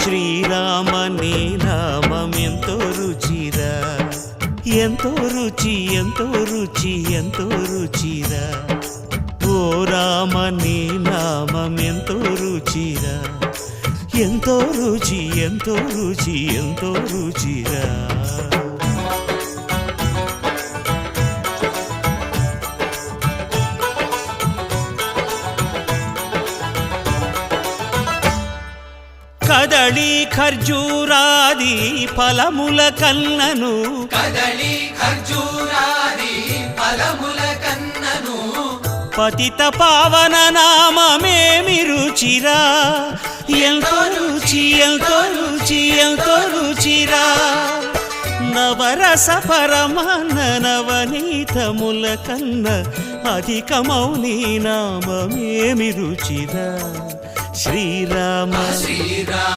శ్రీరామ నీ నామం ఎంతో రుచిరా, ఎంతో రుచి ఎంతో రుచి ఎంతో రుచిరా. ఓ రామ నీ నామం ఎంతో రుచిరా, ఎంతో రుచి ఎంతో రుచి ఎంతో రుచిరా. కదళి ఖర్జూరాది ఫలముల కన్నను, కదళి ఖర్జూరాది ఫలముల కన్నను, పతిత పావన నామమేమి రుచిరా, ఎంతో రుచి ఎంతో రుచి ఎంతో రుచిరా. నవరస పరమాన్న నవనీతముల కన్న అధికమౌని నామమేమి రుచిరా. శ్రీరామ శ్రీరామ